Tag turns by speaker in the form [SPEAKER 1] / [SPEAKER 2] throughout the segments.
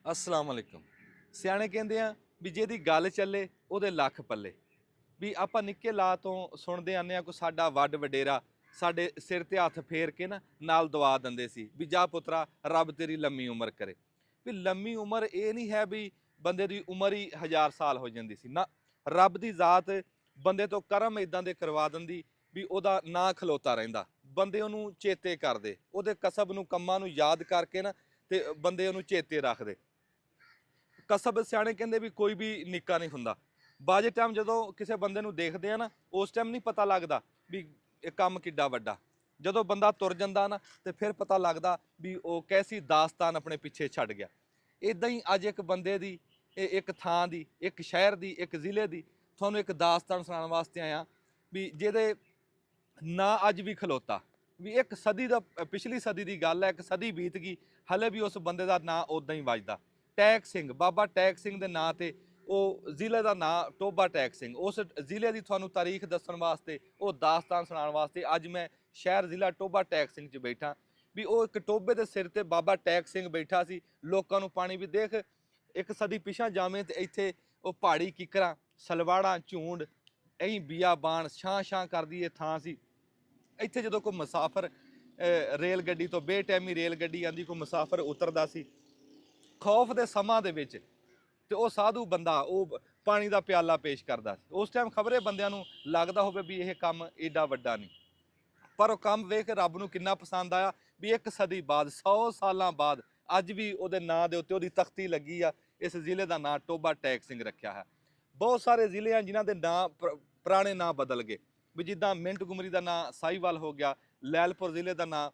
[SPEAKER 1] अस्सलाम वालेकुम। ਸਿਆਣੇ ਕਹਿੰਦੇ ਆ ਵੀ ਜਿਹਦੀ ਗੱਲ ਚੱਲੇ ਉਹਦੇ ਲੱਖ ਪੱਲੇ। ਵੀ ਆਪਾਂ ਨਿੱਕੇ ਲਾ ਤੋਂ ਸੁਣਦੇ ਆਨੇ ਆ ਕੋਈ ਸਾਡਾ ਵੱਡ ਵਡੇਰਾ ਸਾਡੇ ਸਿਰ ਤੇ ਹੱਥ ਫੇਰ ਕੇ ਨਾ ਨਾਲ ਦੁਆ ਦਿੰਦੇ ਸੀ ਵੀ ਜਾ ਪੁੱਤਰਾ ਰੱਬ ਤੇਰੀ ਲੰਮੀ ਉਮਰ ਕਰੇ। ਵੀ ਲੰਮੀ ਉਮਰ ਇਹ ਨਹੀਂ ਹੈ ਵੀ ਬੰਦੇ ਦੀ ਉਮਰ ਹੀ 1000 ਸਾਲ ਹੋ ਜਾਂਦੀ ਸੀ ਨਾ। ਰੱਬ ਦੀ ਜ਼ਾਤ ਬੰਦੇ ਤੋਂ ਕਰਮ ਇਦਾਂ ਦੇ ਕਰਵਾ ਦਿੰਦੀ ਵੀ ਉਹਦਾ ਨਾਂ ਖਲੋਤਾ ਰਹਿੰਦਾ, ਬੰਦੇ ਉਹਨੂੰ ਚੇਤੇ ਕਰਦੇ, ਉਹਦੇ ਕਸਬ ਨੂੰ ਕੰਮਾਂ ਨੂੰ ਯਾਦ ਕਰਕੇ ਨਾ ਤੇ ਬੰਦੇ ਉਹਨੂੰ ਚੇਤੇ ਰੱਖਦੇ। ਕਸਬ ਸਿਆਣੇ ਕਹਿੰਦੇ ਵੀ ਕੋਈ ਵੀ ਨਿੱਕਾ ਨਹੀਂ ਹੁੰਦਾ। ਬਾਜੇ ਟਾਈਮ ਜਦੋਂ ਕਿਸੇ ਬੰਦੇ ਨੂੰ ਦੇਖਦੇ ਆ ਨਾ ਉਸ ਟਾਈਮ ਨਹੀਂ ਪਤਾ ਲੱਗਦਾ ਵੀ ਇਹ ਕੰਮ ਕਿੱਡਾ ਵੱਡਾ। ਜਦੋਂ ਬੰਦਾ ਤੁਰ ਜਾਂਦਾ ਨਾ ਤੇ ਫਿਰ ਪਤਾ ਲੱਗਦਾ ਵੀ ਉਹ ਕੈਸੀ ਦਾਸਤਾਨ ਆਪਣੇ ਪਿੱਛੇ ਛੱਡ ਗਿਆ। ਇਦਾਂ ਹੀ ਅੱਜ ਇੱਕ ਬੰਦੇ ਦੀ, ਇੱਕ ਥਾਂ ਦੀ, ਇੱਕ ਸ਼ਹਿਰ ਦੀ, ਇੱਕ ਜ਼ਿਲ੍ਹੇ ਦੀ ਤੁਹਾਨੂੰ ਇੱਕ ਦਾਸਤਾਨ ਸੁਣਾਉਣ ਵਾਸਤੇ ਆਇਆ ਵੀ ਜਿਹਦੇ ਨਾਂ ਅੱਜ ਵੀ ਖਲੋਤਾ। ਵੀ ਇੱਕ ਸਦੀ ਦਾ, ਪਿਛਲੀ ਸਦੀ ਦੀ ਗੱਲ ਹੈ, ਇੱਕ ਸਦੀ ਬੀਤ ਗਈ, ਹਲੇ ਵੀ ਉਸ ਬੰਦੇ ਦਾ ਨਾਂ ਉਦਾਂ ਹੀ ਵੱਜਦਾ। ਟੈਕ ਸਿੰਘ, ਬਾਬਾ ਟੈਕ ਸਿੰਘ ਦੇ ਨਾਂ ਤੇ ਉਹ ਜ਼ਿਲ੍ਹੇ ਦਾ ਨਾਂ ਟੋਬਾ ਟੈਕ ਸਿੰਘ। ਉਸ ਜ਼ਿਲ੍ਹੇ ਦੀ ਤੁਹਾਨੂੰ ਤਾਰੀਖ ਦੱਸਣ ਵਾਸਤੇ, ਉਹ ਦਾਸਤਾਨ ਸੁਣਾਉਣ ਵਾਸਤੇ ਅੱਜ ਮੈਂ ਸ਼ਹਿਰ ਜ਼ਿਲ੍ਹਾ ਟੋਬਾ ਟੈਕ ਸਿੰਘ 'ਚ ਬੈਠਾ। ਵੀ ਉਹ ਇੱਕ ਟੋਬੇ ਦੇ ਸਿਰ ਤੇ ਬਾਬਾ ਟੈਕ ਸਿੰਘ ਬੈਠਾ ਸੀ, ਲੋਕਾਂ ਨੂੰ ਪਾਣੀ ਵੀ ਦੇਖ। ਇੱਕ ਸਦੀ ਪਿਛਾਂ ਜਾਵੇਂ ਤੇ ਇੱਥੇ ਉਹ ਪਹਾੜੀ ਕਿੱਕਰਾਂ, ਸਲਵਾੜਾਂ, ਝੂੰਡ, ਐਂ ਬੀਆਬਾਨ ਛਾਂ ਛਾਂ ਕਰਦੀ ਇਹ ਥਾਂ ਸੀ। ਇੱਥੇ ਜਦੋਂ ਕੋਈ ਮੁਸਾਫਰ ਰੇਲ ਗੱਡੀ ਤੋਂ ਬੇਟਾਈਮੀ ਰੇਲ ਗੱਡੀ ਆਉਂਦੀ, ਕੋਈ ਮੁਸਾਫਰ ਉਤਰਦਾ ਸੀ ਖੌਫ ਦੇ ਸਮਾਂ ਦੇ ਵਿੱਚ, ਤੇ ਉਹ ਸਾਧੂ ਬੰਦਾ ਉਹ ਪਾਣੀ ਦਾ ਪਿਆਲਾ ਪੇਸ਼ ਕਰਦਾ ਸੀ। ਉਸ ਟਾਈਮ ਖਬਰੇ ਬੰਦਿਆਂ ਨੂੰ ਲੱਗਦਾ ਹੋਵੇ ਵੀ ਇਹ ਕੰਮ ਏਡਾ ਵੱਡਾ ਨਹੀਂ, ਪਰ ਉਹ ਕੰਮ ਵੇਖ ਰੱਬ ਨੂੰ ਕਿੰਨਾ ਪਸੰਦ ਆਇਆ ਵੀ ਇੱਕ ਸਦੀ ਬਾਅਦ, 100 ਸਾਲਾਂ ਬਾਅਦ ਅੱਜ ਵੀ ਉਹਦੇ ਨਾਂ ਦੇ ਉੱਤੇ ਉਹਦੀ ਤਖਤੀ ਲੱਗੀ ਆ। ਇਸ ਜ਼ਿਲ੍ਹੇ ਦਾ ਨਾਂ ਟੋਬਾ ਟੈਕ ਸਿੰਘ ਰੱਖਿਆ ਹੈ। ਬਹੁਤ ਸਾਰੇ ਜ਼ਿਲ੍ਹੇ ਆ ਜਿਨ੍ਹਾਂ ਦੇ ਨਾਂ ਪੁਰਾਣੇ ਨਾਂ ਬਦਲ ਗਏ। ਵੀ ਜਿੱਦਾਂ ਮਿੰਟ ਗੁਮਰੀ ਦਾ ਨਾਂ ਸਾਹੀਵਾਲ ਹੋ ਗਿਆ, ਲੈਲਪੁਰ ਜ਼ਿਲ੍ਹੇ ਦਾ ਨਾਂ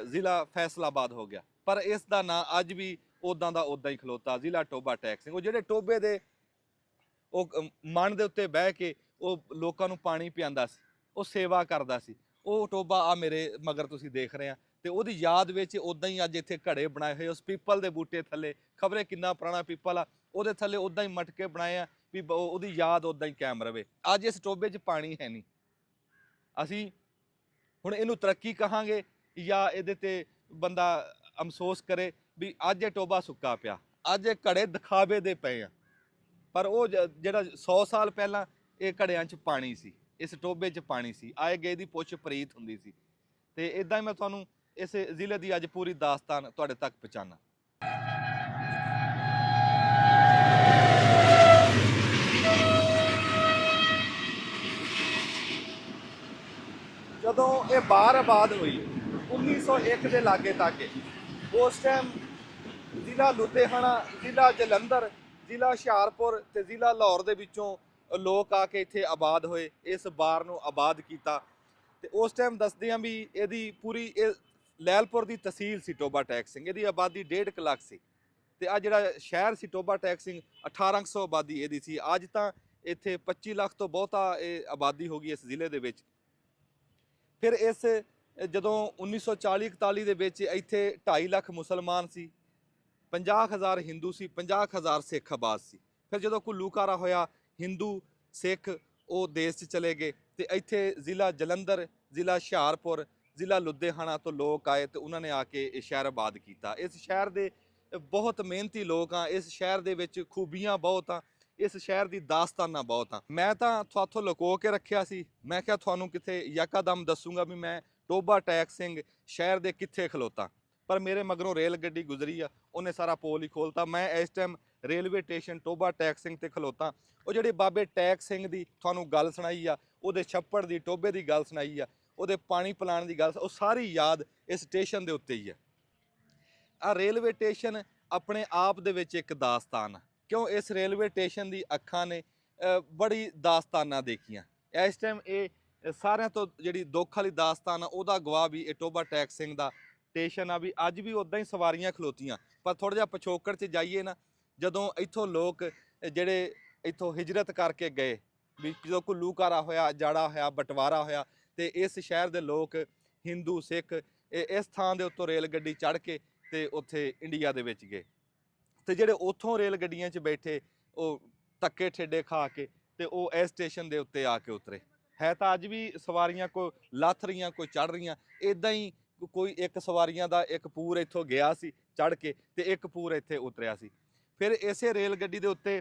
[SPEAKER 1] ਜ਼ਿਲ੍ਹਾ ਫੈਸਲਾਬਾਦ ਹੋ ਗਿਆ, ਪਰ ਇਸ ਦਾ ਨਾਂ ਅੱਜ ਵੀ ਉੱਦਾਂ ਦਾ ਉੱਦਾਂ ਹੀ ਖਲੋਤਾ, ਜ਼ਿਲ੍ਹਾ ਟੋਬਾ ਟੈਕ ਸਿੰਘ। ਉਹ ਜਿਹੜੇ ਟੋਬੇ ਦੇ ਉਹ ਮਣ ਦੇ ਉੱਤੇ ਬਹਿ ਕੇ ਉਹ ਲੋਕਾਂ ਨੂੰ ਪਾਣੀ ਪਿਆਉਂਦਾ ਸੀ, ਉਹ ਸੇਵਾ ਕਰਦਾ ਸੀ। ਉਹ ਟੋਬਾ ਆ ਮੇਰੇ ਮਗਰ ਤੁਸੀਂ ਦੇਖ ਰਹੇ ਆ, ਤੇ ਉਹਦੀ ਯਾਦ ਵਿੱਚ ਉੱਦਾਂ ਹੀ ਅੱਜ ਇੱਥੇ ਘੜੇ ਬਣਾਏ ਹੋਏ ਉਸ ਪੀਪਲ ਦੇ ਬੂਟੇ ਥੱਲੇ। ਖਬਰੇ ਕਿੰਨਾ ਪੁਰਾਣਾ ਪੀਪਲ ਆ, ਉਹਦੇ ਥੱਲੇ ਉੱਦਾਂ ਹੀ ਮਟਕੇ ਬਣਾਏ ਆ ਵੀ ਉਹਦੀ ਯਾਦ ਉੱਦਾਂ ਹੀ ਕਾਇਮ ਰਵੇ। ਅੱਜ ਇਸ ਟੋਬੇ 'ਚ ਪਾਣੀ ਹੈ ਨਹੀਂ। ਅਸੀਂ ਹੁਣ ਇਹਨੂੰ ਤਰੱਕੀ ਕਹਾਂਗੇ ਜਾਂ ਇਹਦੇ ਤੇ ਬੰਦਾ ਅਫਸੋਸ ਕਰੇ ਵੀ ਅੱਜ ਇਹ ਟੋਬਾ ਸੁੱਕਾ ਪਿਆ, ਅੱਜ ਇਹ ਘੜੇ ਦਿਖਾਵੇ ਦੇ ਪਏ ਆ। ਪਰ ਉਹ ਜਿਹੜਾ 100 ਸਾਲ ਪਹਿਲਾਂ ਇਹ ਘੜਿਆਂ 'ਚ ਪਾਣੀ ਸੀ, ਇਸ ਟੋਬੇ 'ਚ ਪਾਣੀ ਸੀ, ਆਏ ਗਏ ਦੀ ਪੁੱਛ ਪ੍ਰੀਤ ਹੁੰਦੀ ਸੀ। ਤੇ ਇਦਾਂ ਹੀ ਮੈਂ ਤੁਹਾਨੂੰ ਇਸ ਜ਼ਿਲ੍ਹੇ ਦੀ ਅੱਜ ਪੂਰੀ ਦਾਸਤਾਨ ਤੁਹਾਡੇ ਤੱਕ ਪਹੁੰਚਾਉਣਾ। ਜਦੋਂ ਇਹ ਬਾਰ ਆਬਾਦ ਹੋਈ 1901 ਦੇ ਲਾਗੇ ਤਾਗੇ, ਉਸ ਟਾਈਮ ਜ਼ਿਲ੍ਹਾ ਲੁਧਿਆਣਾ, ਜ਼ਿਲ੍ਹਾ ਜਲੰਧਰ, ਜ਼ਿਲ੍ਹਾ ਹੁਸ਼ਿਆਰਪੁਰ ਤੇ ਜ਼ਿਲ੍ਹਾ ਲਾਹੌਰ ਦੇ ਵਿੱਚੋਂ ਲੋਕ ਆ ਕੇ ਇੱਥੇ ਆਬਾਦ ਹੋਏ, ਇਸ ਬਾਰ ਨੂੰ ਆਬਾਦ ਕੀਤਾ। ਤੇ ਉਸ ਟਾਈਮ ਦੱਸਦੇ ਆ ਵੀ ਇਹਦੀ ਪੂਰੀ ਇਹ ਲੈਲਪੁਰ ਦੀ ਤਹਿਸੀਲ ਸੀ ਟੋਬਾ ਟੈਕ ਸਿੰਘ, ਇਹਦੀ ਆਬਾਦੀ 1.5 ਲੱਖ ਸੀ। ਤੇ ਆ ਜਿਹੜਾ ਸ਼ਹਿਰ ਸੀ ਟੋਬਾ ਟੈਕ ਸਿੰਘ, 1800 ਆਬਾਦੀ ਇਹਦੀ ਸੀ। ਅੱਜ ਤਾਂ ਇੱਥੇ 25 ਲੱਖ ਤੋਂ ਬਹੁਤਾ ਇਹ ਆਬਾਦੀ ਹੋ ਗਈ ਇਸ ਜ਼ਿਲ੍ਹੇ ਦੇ ਵਿੱਚ। ਫਿਰ ਇਸ ਜਦੋਂ 1940-41 ਦੇ ਵਿੱਚ ਇੱਥੇ 2.5 ਲੱਖ ਮੁਸਲਮਾਨ ਸੀ, 50,000 ਹਿੰਦੂ ਸੀ, 50,000 ਸਿੱਖ ਆਬਾਦ ਸੀ। ਫਿਰ ਜਦੋਂ ਘੁੱਲੂਘਾਰਾ ਹੋਇਆ, ਹਿੰਦੂ ਸਿੱਖ ਉਹ ਦੇਸ਼ 'ਚ ਚਲੇ ਗਏ ਤੇ ਇੱਥੇ ਜ਼ਿਲ੍ਹਾ ਜਲੰਧਰ, ਜ਼ਿਲ੍ਹਾ ਹੁਸ਼ਿਆਰਪੁਰ, ਜ਼ਿਲ੍ਹਾ ਲੁਧਿਆਣਾ ਤੋਂ ਲੋਕ ਆਏ ਤੇ ਉਹਨਾਂ ਨੇ ਆ ਕੇ ਇਹ ਸ਼ਹਿਰ ਆਬਾਦ ਕੀਤਾ। ਇਸ ਸ਼ਹਿਰ ਦੇ ਬਹੁਤ ਮਿਹਨਤੀ ਲੋਕ ਆ, ਇਸ ਸ਼ਹਿਰ ਦੇ ਵਿੱਚ ਖੂਬੀਆਂ ਬਹੁਤ ਆ, ਇਸ ਸ਼ਹਿਰ ਦੀ ਦਾਸਤਾਨਾਂ ਬਹੁਤ ਆ। ਮੈਂ ਤਾਂ ਤੁਹਾਥੋਂ ਲੁਕੋ ਕੇ ਰੱਖਿਆ ਸੀ, ਮੈਂ ਕਿਹਾ ਤੁਹਾਨੂੰ ਕਿਤੇ ਯਕਦਮ ਦੱਸੂਗਾ ਵੀ ਮੈਂ ਟੋਬਾ ਟੈਕ ਸਿੰਘ ਸ਼ਹਿਰ ਦੇ ਕਿੱਥੇ ਖਲੋਤਾ, ਪਰ ਮੇਰੇ ਮਗਰੋਂ ਰੇਲ ਗੱਡੀ ਗੁਜ਼ਰੀ ਆ, ਉਹਨੇ ਸਾਰਾ ਪੋਲ ਹੀ ਖੋਲਤਾ। ਮੈਂ ਇਸ time railway station Toba Tek Singh ਤੇ ਖਲੋਤਾ। ਉਹ ਜਿਹੜੇ ਬਾਬੇ ਟੈਕ ਸਿੰਘ ਦੀ ਤੁਹਾਨੂੰ ਗੱਲ ਸੁਣਾਈ ਆ, ਉਹਦੇ ਛੱਪੜ ਦੀ, ਟੋਬੇ ਦੀ ਗੱਲ ਸੁਣਾਈ ਆ, ਉਹਦੇ ਪਾਣੀ ਪਿਲਾਉਣ ਦੀ ਗੱਲ, ਉਹ ਸਾਰੀ ਯਾਦ ਇਸ ਸਟੇਸ਼ਨ ਦੇ ਉੱਤੇ ਹੀ ਆ। ਆ ਰੇਲਵੇ ਸਟੇਸ਼ਨ ਆਪਣੇ ਆਪ ਦੇ ਵਿੱਚ ਇੱਕ ਦਾਸਤਾਨ ਆ, ਕਿਉਂ ਇਸ ਰੇਲਵੇ ਸਟੇਸ਼ਨ ਦੀ ਅੱਖਾਂ ਨੇ ਬੜੀ ਦਾਸਤਾਨਾਂ ਦੇਖੀਆਂ। ਇਸ ਟਾਈਮ ਇਹ ਸਾਰਿਆਂ ਤੋਂ ਜਿਹੜੀ ਦੁੱਖ ਵਾਲੀ ਦਾਸਤਾਨ ਆ ਉਹਦਾ ਗਵਾਹ ਵੀ ਇਹ ਟੋਬਾ ਟੈਕ ਸਿੰਘ ਦਾ ਸਟੇਸ਼ਨ ਆ। ਵੀ ਅੱਜ ਵੀ ਉੱਦਾਂ ਹੀ ਸਵਾਰੀਆਂ ਖਲੋਤੀਆਂ, ਪਰ ਥੋੜ੍ਹਾ ਜਿਹਾ ਪਿਛੋਕੜ 'ਚ ਜਾਈਏ ਨਾ, ਜਦੋਂ ਇੱਥੋਂ ਲੋਕ ਜਿਹੜੇ ਇੱਥੋਂ ਹਿਜਰਤ ਕਰਕੇ ਗਏ, ਵੀ ਜਦੋਂ ਘੁੱਲੂਘਾਰਾ ਹੋਇਆ, ਜਾੜਾ ਹੋਇਆ, ਬਟਵਾਰਾ ਹੋਇਆ, ਤੇ ਇਸ ਸ਼ਹਿਰ ਦੇ ਲੋਕ ਹਿੰਦੂ ਸਿੱਖ ਇਸ ਥਾਂ ਦੇ ਉੱਤੋਂ ਰੇਲ ਗੱਡੀ ਚੜ੍ਹ ਕੇ ਤੇ ਉੱਥੇ ਇੰਡੀਆ ਦੇ ਵਿੱਚ ਗਏ। ਤੇ ਜਿਹੜੇ ਉੱਥੋਂ ਰੇਲ ਗੱਡੀਆਂ 'ਚ ਬੈਠੇ ਉਹ ਧੱਕੇ ਠੇਡੇ ਖਾ ਕੇ ਤੇ ਉਹ ਇਸ ਸਟੇਸ਼ਨ ਦੇ ਉੱਤੇ ਆ ਕੇ ਉਤਰੇ। ਹੈ ਤਾਂ ਅੱਜ ਵੀ ਸਵਾਰੀਆਂ ਕੋਈ ਲੱਥ ਰਹੀਆਂ, ਕੋਈ ਚੜ੍ਹ ਰਹੀਆਂ, ਇੱਦਾਂ ਹੀ ਕੋਈ ਇੱਕ ਸਵਾਰੀਆਂ ਦਾ ਇੱਕ ਪੂਰ ਇੱਥੋਂ ਗਿਆ ਸੀ ਚੜ੍ਹ ਕੇ ਤੇ ਇੱਕ ਪੂਰ ਇੱਥੇ ਉਤਰਿਆ ਸੀ। ਫਿਰ ਇਸੇ ਰੇਲ ਗੱਡੀ ਦੇ ਉੱਤੇ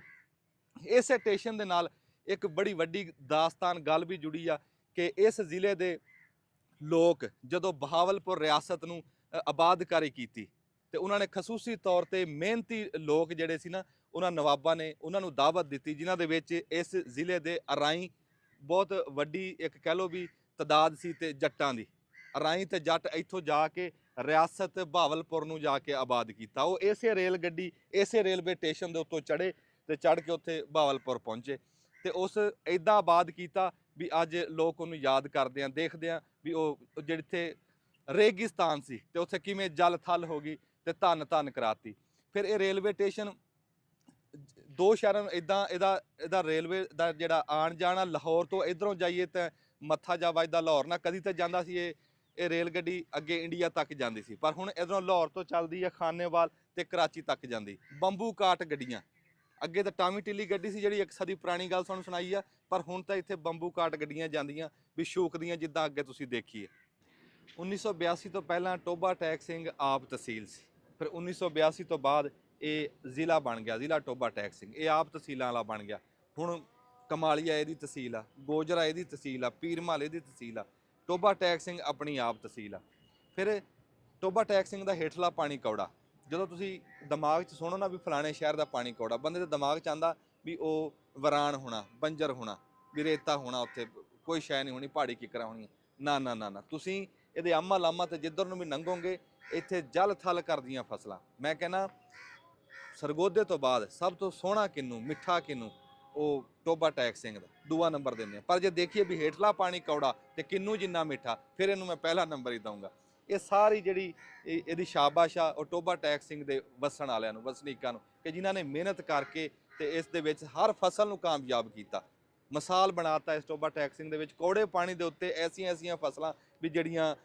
[SPEAKER 1] ਇਸੇ ਸਟੇਸ਼ਨ ਦੇ ਨਾਲ ਇੱਕ ਬੜੀ ਵੱਡੀ ਦਾਸਤਾਨ ਗੱਲ ਵੀ ਜੁੜੀ ਆ ਕਿ ਇਸ ਜ਼ਿਲ੍ਹੇ ਦੇ ਲੋਕ ਜਦੋਂ ਬਹਾਵਲਪੁਰ ਰਿਆਸਤ ਨੂੰ ਆਬਾਦਕਾਰੀ ਕੀਤੀ ਤੇ ਉਹਨਾਂ ਨੇ ਖਸੂਸੀ ਤੌਰ ਤੇ ਮਿਹਨਤੀ ਲੋਕ ਜਿਹੜੇ ਸੀ ਨਾ, ਉਹਨਾਂ ਨਵਾਬਾਂ ਨੇ ਉਹਨਾਂ ਨੂੰ ਦਾਵਤ ਦਿੱਤੀ, ਜਿਨ੍ਹਾਂ ਦੇ ਵਿੱਚ ਇਸ ਜ਼ਿਲ੍ਹੇ ਦੇ ਅਰਾਈ ਬਹੁਤ ਵੱਡੀ ਇੱਕ ਕਹਿ ਲਓ ਵੀ ਤਦਾਦ ਸੀ ਤੇ ਜੱਟਾਂ ਦੀ। ਅਰਾਈ ਤੇ ਜੱਟ ਇੱਥੋਂ ਜਾ ਕੇ ਰਿਆਸਤ ਬਹਾਵਲਪੁਰ ਨੂੰ ਜਾ ਕੇ ਆਬਾਦ ਕੀਤਾ। ਉਹ ਇਸੇ ਰੇਲ ਗੱਡੀ ਇਸੇ ਰੇਲਵੇ ਸਟੇਸ਼ਨ ਦੇ ਉੱਤੋਂ ਚੜ੍ਹੇ ਤੇ ਚੜ੍ਹ ਕੇ ਉੱਥੇ ਬਹਾਵਲਪੁਰ ਪਹੁੰਚੇ ਤੇ ਉਸ ਇੱਦਾਂ ਆਬਾਦ ਕੀਤਾ ਵੀ ਅੱਜ ਲੋਕ ਉਹਨੂੰ ਯਾਦ ਕਰਦੇ ਆ, ਦੇਖਦੇ ਆ ਵੀ ਉਹ ਜਿੱਥੇ ਰੇਗਿਸਤਾਨ ਸੀ ਤੇ ਉੱਥੇ ਕਿਵੇਂ ਜਲ ਥਲ ਹੋ ਗਈ ਤੇ ਧੰਨ ਧੰਨ ਕਰਾਤੀ। ਫਿਰ ਇਹ ਰੇਲਵੇ ਸਟੇਸ਼ਨ ਦੋ ਸ਼ਹਿਰਾਂ ਨੂੰ ਇਦਾਂ ਇਹਦਾ ਰੇਲਵੇ ਦਾ ਜਿਹੜਾ ਆਣ ਜਾਣਾ, ਲਾਹੌਰ ਤੋਂ ਇਧਰੋਂ ਜਾਈਏ ਤਾਂ ਮੱਥਾ ਜਾ ਵੱਜਦਾ ਲਾਹੌਰ ਨਾਲ, ਕਦੀ ਤਾਂ ਜਾਂਦਾ ਸੀ ਇਹ ਰੇਲ ਗੱਡੀ ਅੱਗੇ ਇੰਡੀਆ ਤੱਕ ਜਾਂਦੀ ਸੀ, ਪਰ ਹੁਣ ਇਧਰੋਂ ਲਾਹੌਰ ਤੋਂ ਚੱਲਦੀ ਹੈ ਖਾਨੇਵਾਲ ਤੇ ਕਰਾਚੀ ਤੱਕ ਜਾਂਦੀ। ਬੰਬੂ ਕਾਟ ਗੱਡੀਆਂ, ਅੱਗੇ ਤਾਂ ਟਾਮੀ ਟਿੱਲੀ ਗੱਡੀ ਸੀ ਜਿਹੜੀ 1 ਸਦੀ ਪੁਰਾਣੀ ਗੱਲ ਤੁਹਾਨੂੰ ਸੁਣਾਈ ਆ, ਪਰ ਹੁਣ ਤਾਂ ਇੱਥੇ ਬੰਬੂ ਕਾਟ ਗੱਡੀਆਂ ਜਾਂਦੀਆਂ ਵੀ ਸ਼ੂਕਦੀਆਂ, ਜਿੱਦਾਂ ਅੱਗੇ ਤੁਸੀਂ ਦੇਖੀਏ। 1982 ਤੋਂ ਪਹਿਲਾਂ ਟੋਬਾ ਟੈਕ ਸਿੰਘ ਆਪ ਤਹਿਸੀਲ ਸੀ, ਫਿਰ 1982 ਤੋਂ ਬਾਅਦ ਇਹ ਜ਼ਿਲ੍ਹਾ ਬਣ ਗਿਆ, ਜ਼ਿਲ੍ਹਾ ਟੋਬਾ ਟੈਕ ਸਿੰਘ। ਇਹ ਆਪ ਤਹਿਸੀਲਾਂ ਵਾਲਾ ਬਣ ਗਿਆ। ਹੁਣ ਕਮਾਲੀਆ ਇਹਦੀ ਤਹਿਸੀਲ ਆ, ਗੋਜਰਾ ਇਹਦੀ ਤਹਿਸੀਲ ਆ, ਪੀਰਮਾਲ ਇਹਦੀ ਤਹਿਸੀਲ ਆ, ਟੋਬਾ ਟੈਕ ਸਿੰਘ ਆਪਣੀ ਆਪ ਤਹਿਸੀਲ ਆ। ਫਿਰ ਟੋਬਾ ਟੈਕ ਸਿੰਘ ਦਾ ਹੇਠਲਾ ਪਾਣੀ ਕੌੜਾ, ਜਦੋਂ ਤੁਸੀਂ ਦਿਮਾਗ 'ਚ ਸੁਣੋ ਨਾ ਵੀ ਫਲਾਣੇ ਸ਼ਹਿਰ ਦਾ ਪਾਣੀ ਕੌੜਾ, ਬੰਦੇ ਦੇ ਦਿਮਾਗ 'ਚ ਆਉਂਦਾ ਵੀ ਉਹ ਵਰਾਨ ਹੋਣਾ, ਬੰਜਰ ਹੋਣਾ, ਵੀ ਰੇਤਾ ਹੋਣਾ, ਉੱਥੇ ਕੋਈ ਸ਼ੈ ਨਹੀਂ ਹੋਣੀ, ਪਹਾੜੀ ਕਿਕਰਾਂ ਹੋਣੀਆਂ। ਨਾ ਨਾ ਨਾ ਨਾ, ਤੁਸੀਂ ਇਹਦੇ ਆਮਾ ਲਾਮਾ ਤੇ ਜਿੱਧਰ ਨੂੰ ਵੀ ਲੰਘੋਗੇ ਇੱਥੇ ਜਲ ਥਲ ਕਰਦੀਆਂ ਫਸਲਾਂ। ਮੈਂ ਕਹਿੰਦਾ ਸਰਗੋਧੇ ਤੋਂ ਬਾਅਦ ਸਭ ਤੋਂ ਸੋਹਣਾ ਕਿੰਨੂੰ, ਮਿੱਠਾ ਕਿੰਨੂੰ, ਉਹ ਟੋਬਾ ਟੈਕ ਸਿੰਘ ਦਾ ਦੂਆ ਨੰਬਰ ਦਿੰਦੇ ਆ। ਪਰ ਜੇ ਦੇਖੀਏ ਵੀ ਹੇਠਲਾ ਪਾਣੀ ਕੌੜਾ ਤੇ ਕਿੰਨੂੰ ਜਿੰਨਾ ਮਿੱਠਾ, ਫਿਰ ਇਹਨੂੰ ਮੈਂ ਪਹਿਲਾ ਨੰਬਰ ਹੀ ਦਊਂਗਾ। ਇਹ ਸਾਰੀ ਜਿਹੜੀ ਇਹਦੀ ਸ਼ਾਬਾਸ਼ ਆ ਉਹ ਟੋਬਾ ਟੈਕ ਸਿੰਘ ਦੇ ਵਸਣ ਵਾਲਿਆਂ ਨੂੰ, ਵਸਨੀਕਾਂ ਨੂੰ, ਕਿ ਜਿਨ੍ਹਾਂ ਨੇ ਮਿਹਨਤ ਕਰਕੇ ਤੇ ਇਸ ਦੇ ਵਿੱਚ ਹਰ ਫਸਲ ਨੂੰ ਕਾਮਯਾਬ ਕੀਤਾ। ਮਿਸਾਲ ਬਣਾਤਾ ਇਸ ਟੋਬਾ ਟੈਕ ਸਿੰਘ ਦੇ ਵਿੱਚ ਕੌੜੇ ਪਾਣੀ ਦੇ ਉੱਤੇ ਐਸੀਆਂ ਫਸਲਾਂ ਵੀ ਜਿਹੜੀਆਂ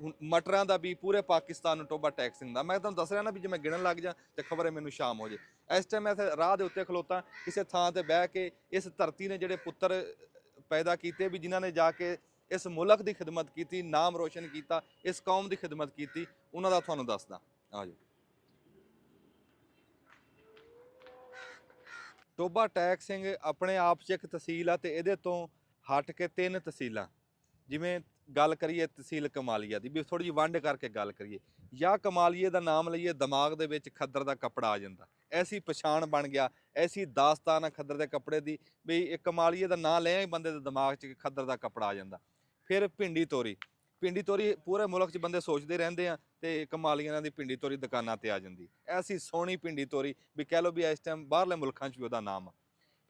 [SPEAKER 1] ਹੁਣ ਮਟਰਾਂ ਦਾ ਵੀ ਪੂਰੇ ਪਾਕਿਸਤਾਨ ਨੂੰ ਟੋਬਾ ਟੈਕ ਸਿੰਘ ਦਾ। ਮੈਂ ਤੁਹਾਨੂੰ ਦੱਸ ਰਿਹਾ ਨਾ ਵੀ ਜੇ ਮੈਂ ਗਿਣਨ ਲੱਗ ਜਾ ਤੇ ਖਬਰ ਹੈ ਮੈਨੂੰ ਸ਼ਾਮ ਹੋ ਜੇ। ਇਸ ਟਾਈਮ ਮੈਂ ਇੱਥੇ ਰਾਹ ਦੇ ਉੱਤੇ ਖਲੋਤਾ, ਕਿਸੇ ਥਾਂ ਤੇ ਬਹਿ ਕੇ ਇਸ ਧਰਤੀ ਨੇ ਜਿਹੜੇ ਪੁੱਤਰ ਪੈਦਾ ਕੀਤੇ ਵੀ ਜਿਨ੍ਹਾਂ ਨੇ ਜਾ ਕੇ ਇਸ ਮੁਲਕ ਦੀ ਖਿਦਮਤ ਕੀਤੀ, ਨਾਮ ਰੋਸ਼ਨ ਕੀਤਾ, ਇਸ ਕੌਮ ਦੀ ਖਿਦਮਤ ਕੀਤੀ, ਉਹਨਾਂ ਦਾ ਤੁਹਾਨੂੰ ਦੱਸਦਾ। ਆ ਜਾਓ। ਟੋਬਾ ਟੈਕ ਸਿੰਘ ਆਪਣੇ ਆਪ 'ਚ ਇੱਕ ਤਹਿਸੀਲ ਆ ਤੇ ਇਹਦੇ ਤੋਂ ਹਟ ਕੇ 3 ਤਹਿਸੀਲਾਂ, ਜਿਵੇਂ ਗੱਲ ਕਰੀਏ ਤਹਿਸੀਲ ਕਮਾਲੀਆ ਦੀ, ਵੀ ਥੋੜ੍ਹੀ ਜਿਹੀ ਵੰਡ ਕਰਕੇ ਗੱਲ ਕਰੀਏ, ਜਾਂ ਕਮਾਲੀਏ ਦਾ ਨਾਮ ਲਈਏ ਦਿਮਾਗ ਦੇ ਵਿੱਚ ਖੱਦਰ ਦਾ ਕੱਪੜਾ ਆ ਜਾਂਦਾ। ਐਸੀ ਪਛਾਣ ਬਣ ਗਿਆ, ਐਸੀ ਦਾਸਤਾਨ ਆ ਖੱਦਰ ਦੇ ਕੱਪੜੇ ਦੀ ਵੀ ਇਹ ਕਮਾਲੀਏ ਦਾ ਨਾਂ ਲਿਆ ਹੀ ਬੰਦੇ ਦੇ ਦਿਮਾਗ 'ਚ ਖੱਦਰ ਦਾ ਕੱਪੜਾ ਆ ਜਾਂਦਾ। ਫਿਰ ਭਿੰਡੀ ਤੋਰੀ ਪੂਰੇ ਮੁਲਕ 'ਚ ਬੰਦੇ ਸੋਚਦੇ ਰਹਿੰਦੇ ਆ ਤੇ ਕਮਾਲੀਆਂ ਦੀ ਭਿੰਡੀ ਤੋਰੀ ਦੁਕਾਨਾਂ ਤੇ ਆ ਜਾਂਦੀ। ਐਸੀ ਸੋਹਣੀ ਭਿੰਡੀ ਤੋਰੀ ਵੀ ਕਹਿ ਲਓ ਵੀ ਇਸ ਟਾਈਮ ਬਾਹਰਲੇ ਮੁਲਕਾਂ 'ਚ ਵੀ ਉਹਦਾ ਨਾਮ ਆ।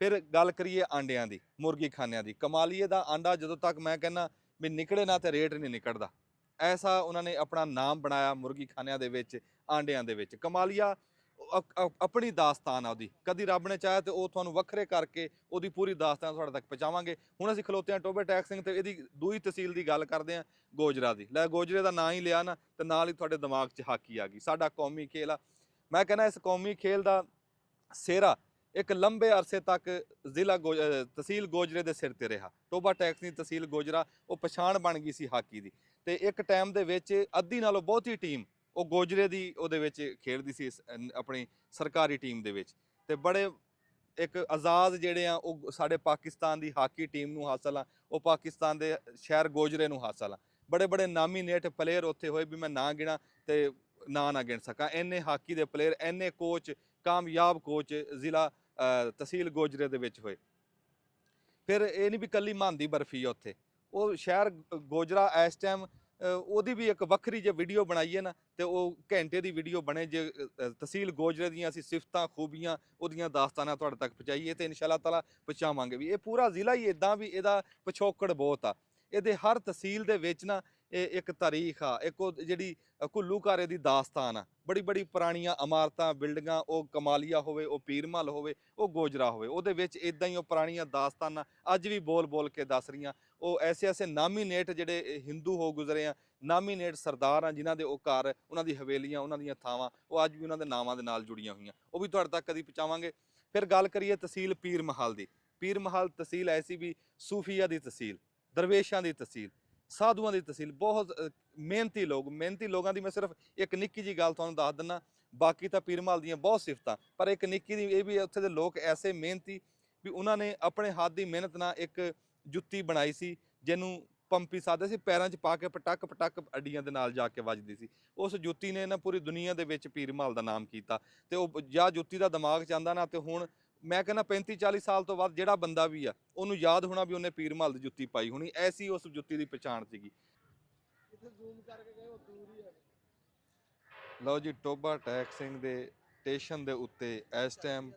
[SPEAKER 1] ਫਿਰ ਗੱਲ ਕਰੀਏ ਆਂਡਿਆਂ ਦੀ, ਮੁਰਗੀ ਖਾਨਿਆਂ ਦੀ, ਕਮਾਲੀਏ ਦਾ ਆਂਡਾ ਜਦੋਂ ਤੱਕ ਮੈਂ ਕਹਿੰਦਾ ਵੀ ਨਿਕਲੇ ਨਾ ਤੇ ਰੇਟ ਨਹੀਂ ਨਿਕਲਦਾ, ਐਸਾ ਉਹਨਾਂ ਨੇ ਆਪਣਾ ਨਾਮ ਬਣਾਇਆ ਮੁਰਗੀ ਖਾਨਿਆਂ ਦੇ ਵਿੱਚ, ਆਂਡਿਆਂ ਦੇ ਵਿੱਚ। ਕਮਾਲੀਆ ਆਪਣੀ ਦਾਸਤਾਨ ਆ ਉਹਦੀ, ਕਦੀ ਰੱਬ ਨੇ ਚਾਹਿਆ ਤੇ ਉਹ ਤੁਹਾਨੂੰ ਵੱਖਰੇ ਕਰਕੇ ਉਹਦੀ ਪੂਰੀ ਦਾਸਤਾਨ ਤੁਹਾਡੇ ਤੱਕ ਪਹੁੰਚਾਵਾਂਗੇ। ਹੁਣ ਅਸੀਂ ਖਲੋਤੇ ਹਾਂ ਟੋਬਾ ਟੈਕ ਸਿੰਘ ਤੇ ਇਹਦੀ ਦੂਈ ਤਹਿਸੀਲ ਦੀ ਗੱਲ ਕਰਦੇ ਹਾਂ, ਗੋਜਰਾ ਦੀ। ਲੈ ਗੋਜਰੇ ਦਾ ਨਾਂ ਹੀ ਲਿਆ ਨਾ ਤੇ ਨਾਲ ਹੀ ਤੁਹਾਡੇ ਦਿਮਾਗ 'ਚ ਹਾਕੀ ਆ ਗਈ। ਸਾਡਾ ਕੌਮੀ ਖੇਲ ਆ। ਮੈਂ ਕਹਿੰਦਾ ਇਸ ਕੌਮੀ ਖੇਲ ਦਾ ਸਿਹਰਾ ਇੱਕ ਲੰਬੇ ਅਰਸੇ ਤੱਕ ਤਹਿਸੀਲ ਗੋਜਰੇ ਦੇ ਸਿਰ ਤੇ ਰਿਹਾ। ਟੋਬਾ ਟੈਕ ਦੀ ਤਹਿਸੀਲ ਗੋਜਰਾ ਉਹ ਪਛਾਣ ਬਣ ਗਈ ਸੀ ਹਾਕੀ ਦੀ, ਤੇ ਇੱਕ ਟਾਈਮ ਦੇ ਵਿੱਚ ਅੱਧੀ ਨਾਲੋਂ ਬਹੁਤੀ ਟੀਮ ਉਹ ਗੋਜਰੇ ਦੀ ਉਹਦੇ ਵਿੱਚ ਖੇਡਦੀ ਸੀ, ਆਪਣੀ ਸਰਕਾਰੀ ਟੀਮ ਦੇ ਵਿੱਚ। ਤੇ ਬੜੇ ਇੱਕ ਆਜ਼ਾਦ ਜਿਹੜੇ ਆ ਉਹ ਸਾਡੇ ਪਾਕਿਸਤਾਨ ਦੀ ਹਾਕੀ ਟੀਮ ਨੂੰ ਹਾਸਲ ਆ, ਉਹ ਪਾਕਿਸਤਾਨ ਦੇ ਸ਼ਹਿਰ ਗੋਜਰੇ ਨੂੰ ਹਾਸਲ ਆ। ਬੜੇ ਨਾਮੀਨੇਟ ਪਲੇਅਰ ਉੱਥੇ ਹੋਏ ਵੀ ਮੈਂ ਨਾ ਗਿਣਾ ਤੇ ਨਾ ਗਿਣ ਸਕਾਂ, ਇੰਨੇ ਹਾਕੀ ਦੇ ਪਲੇਅਰ, ਇੰਨੇ ਕੋਚ, ਕਾਮਯਾਬ ਕੋਚ ਜ਼ਿਲ੍ਹਾ ਤਹਿਸੀਲ ਗੋਜਰੇ ਦੇ ਵਿੱਚ ਹੋਏ। ਫਿਰ ਇਹ ਨਹੀਂ ਵੀ ਕੱਲੀ ਮਹਾਂਦੀ ਬਰਫੀ ਆ ਉੱਥੇ, ਉਹ ਸ਼ਹਿਰ ਗੋਜਰਾ ਇਸ ਟਾਈਮ ਉਹਦੀ ਵੀ ਇੱਕ ਵੱਖਰੀ ਜੇ ਵੀਡੀਓ ਬਣਾਈਏ ਨਾ ਤੇ ਉਹ ਘੰਟੇ ਦੀ ਵੀਡੀਓ ਬਣੇ। ਜੇ ਤਹਿਸੀਲ ਗੋਜਰੇ ਦੀਆਂ ਅਸੀਂ ਸਿਫਤਾਂ ਖੂਬੀਆਂ ਉਹਦੀਆਂ ਦਾਸਤਾਨਾਂ ਤੁਹਾਡੇ ਤੱਕ ਪਹੁੰਚਾਈਏ ਤੇ ਇਨਸ਼ਾ ਤਾਲਾ ਪਹੁੰਚਾਵਾਂਗੇ ਵੀ। ਇਹ ਪੂਰਾ ਜ਼ਿਲ੍ਹਾ ਹੀ ਇੱਦਾਂ ਵੀ ਇਹਦਾ ਪਿਛੋਕੜ ਬਹੁਤ ਆ। ਇਹਦੇ ਹਰ ਤਹਿਸੀਲ ਦੇ ਵਿੱਚ ਨਾ ਇਹ ਇੱਕ ਤਾਰੀਖ ਆ, ਇੱਕ ਉਹ ਜਿਹੜੀ ਘੁੱਲੂਘਾਰੇ ਦੀ ਦਾਸਤਾਨ ਆ। ਬੜੀ ਪੁਰਾਣੀਆਂ ਇਮਾਰਤਾਂ, ਬਿਲਡਿੰਗਾਂ, ਉਹ ਕਮਾਲੀਆ ਹੋਵੇ, ਉਹ ਪੀਰਮਲ ਹੋਵੇ, ਉਹ ਗੋਜਰਾ ਹੋਵੇ, ਉਹਦੇ ਵਿੱਚ ਇੱਦਾਂ ਹੀ ਉਹ ਪੁਰਾਣੀਆਂ ਦਾਸਤਾਨਾਂ ਅੱਜ ਵੀ ਬੋਲ ਕੇ ਦੱਸ ਰਹੀਆਂ। ਉਹ ਐਸੇ ਨਾਮੀਨੇਟ ਜਿਹੜੇ ਹਿੰਦੂ ਹੋ ਗੁਜ਼ਰੇ ਆ, ਨਾਮੀਨੇਟ ਸਰਦਾਰ ਆ, ਜਿਨ੍ਹਾਂ ਦੇ ਉਹ ਘਰ, ਉਹਨਾਂ ਦੀ ਹਵੇਲੀਆਂ, ਉਹਨਾਂ ਦੀਆਂ ਥਾਵਾਂ ਉਹ ਅੱਜ ਵੀ ਉਹਨਾਂ ਦੇ ਨਾਵਾਂ ਦੇ ਨਾਲ ਜੁੜੀਆਂ ਹੋਈਆਂ, ਉਹ ਵੀ ਤੁਹਾਡੇ ਤੱਕ ਕਦੀ ਪਹੁੰਚਾਵਾਂਗੇ। ਫਿਰ ਗੱਲ ਕਰੀਏ ਤਹਿਸੀਲ ਪੀਰ ਮਹਲ ਦੀ। ਪੀਰ ਮਹਲ ਤਹਿਸੀਲ ਐਸੀ ਵੀ ਸੂਫੀਆ ਦੀ ਤਹਿਸੀਲ, ਦਰਵੇਸ਼ਾਂ ਦੀ ਤਹਿਸੀਲ। ਸਾਧੂਆਂ ਦੀ ਤਹਿਸੀਲ, ਬਹੁਤ ਮਿਹਨਤੀ ਲੋਕਾਂ ਦੀ ਮੈਂ ਸਿਰਫ ਇੱਕ ਨਿੱਕੀ ਜੀ ਗੱਲ ਤੁਹਾਨੂੰ ਦੱਸ ਦਿੰਦਾ, ਬਾਕੀ ਤਾਂ ਪੀਰਮਾਲ ਦੀਆਂ ਬਹੁਤ ਸਿਫਤਾਂ, ਪਰ ਇੱਕ ਨਿੱਕੀ ਦੀ ਇਹ ਵੀ ਉੱਥੇ ਦੇ ਲੋਕ ਐਸੇ ਮਿਹਨਤੀ ਵੀ ਉਹਨਾਂ ਨੇ ਆਪਣੇ ਹੱਥ ਦੀ ਮਿਹਨਤ ਨਾਲ ਇੱਕ ਜੁੱਤੀ ਬਣਾਈ ਸੀ ਜਿਹਨੂੰ ਪੰਪੀ ਸਾਦੇ ਸੀ, ਪੈਰਾਂ 'ਚ ਪਾ ਕੇ ਪਟਕ ਪਟਕ ਅੱਡੀਆਂ ਦੇ ਨਾਲ ਜਾ ਕੇ ਵੱਜਦੀ ਸੀ। ਉਸ ਜੁੱਤੀ ਨੇ ਨਾ ਪੂਰੀ ਦੁਨੀਆ ਦੇ ਵਿੱਚ ਪੀਰਮਾਲ ਦਾ ਨਾਮ ਕੀਤਾ। ਤੇ ਉਹ ਜਾਂ ਜੁੱਤੀ ਦਾ ਦਿਮਾਗ 'ਚ ਆਉਂਦਾ ਨਾ, ਤੇ ਹੁਣ ਮੈਂ ਕਹਿੰਦਾ 35-40 ਸਾਲ ਤੋਂ ਬਾਅਦ ਜਿਹੜਾ ਬੰਦਾ ਵੀ ਆ ਉਹਨੂੰ ਯਾਦ ਹੋਣਾ ਵੀ ਉਹਨੇ ਪੀਰਮਾਲ ਦੀ ਜੁੱਤੀ ਪਾਈ ਹੋਣੀ, ਐਸੀ ਉਸ ਜੁੱਤੀ ਦੀ ਪਛਾਣ ਸੀਗੀ। ਲਓ ਜੀ, ਟੋਬਾ ਟੈਕ ਸਿੰਘ ਦੇ ਸਟੇਸ਼ਨ ਦੇ ਉੱਤੇ ਇਸ ਟਾਈਮ